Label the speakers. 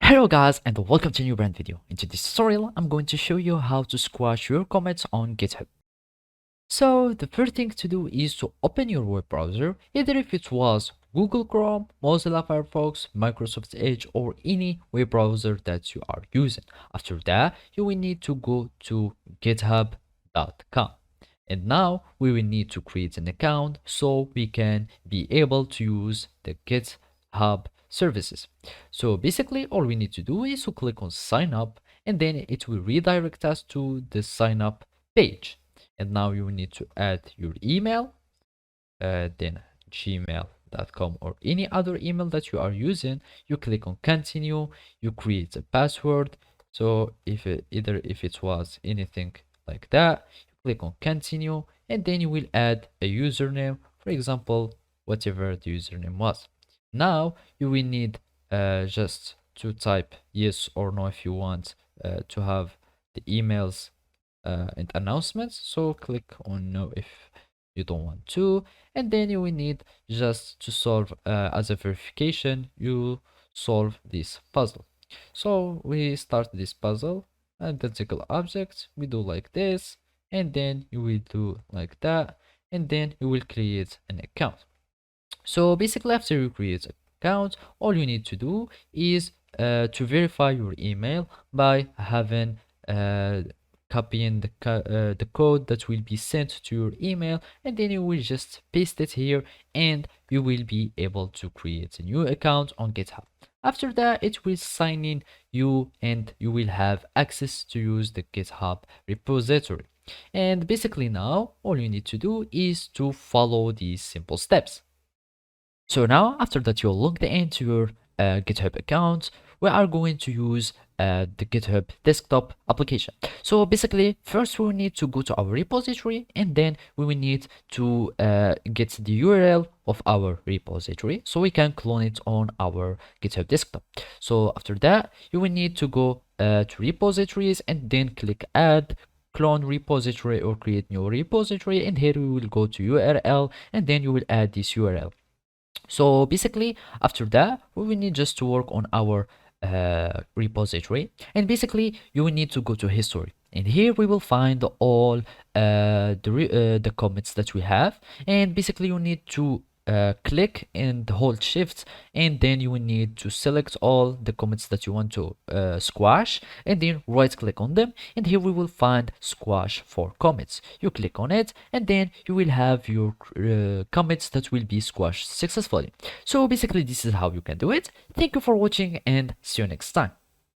Speaker 1: Hello guys and welcome to a new brand video. In today's tutorial, I'm going to show you how to squash your comments on GitHub. So the first thing to do is to open your web browser, either if it was Google Chrome, Mozilla Firefox, Microsoft Edge or any web browser that you are using. After that, you will need to go to github.com. And now we will need to create an account so we can be able to use the GitHub services. So basically all we need to do is to click on sign up and then it will redirect us to the sign up page. And now you need to add your email, then gmail.com or any other email that you are using. You click on continue, you create a password. So if it was anything like that, you click on continue and then you will add a username, for example whatever the username was. Now you will need just to type yes or no if you want to have the emails and announcements. So click on no if you don't want to, and then you will need just to solve as a verification, you solve this puzzle. So we start this puzzle and identical objects, we do like this, and then you will do like that, and then you will create an account. So basically after you create an account, all you need to do is to verify your email by having copying the code that will be sent to your email, and then you will just paste it here and you will be able to create a new account on GitHub. After that, it will sign in you and you will have access to use the GitHub repository. And basically now all you need to do is to follow these simple steps. So now after that you're logged into your GitHub account, we are going to use the GitHub desktop application. So basically first we will need to go to our repository and then we will need to get the URL of our repository so we can clone it on our GitHub desktop. So after that you will need to go to repositories and then click add clone repository or create new repository, and here we will go to URL and then you will add this URL. So basically after that we will need just to work on our repository, and basically you will need to go to history, and here we will find all the comments that we have, and basically you need to click and hold shift, and then you will need to select all the comments that you want to squash, and then right click on them, and here we will find squash for comments. You click on it and then you will have your comments that will be squashed successfully. So basically this is how you can do it. Thank you for watching and see you next time.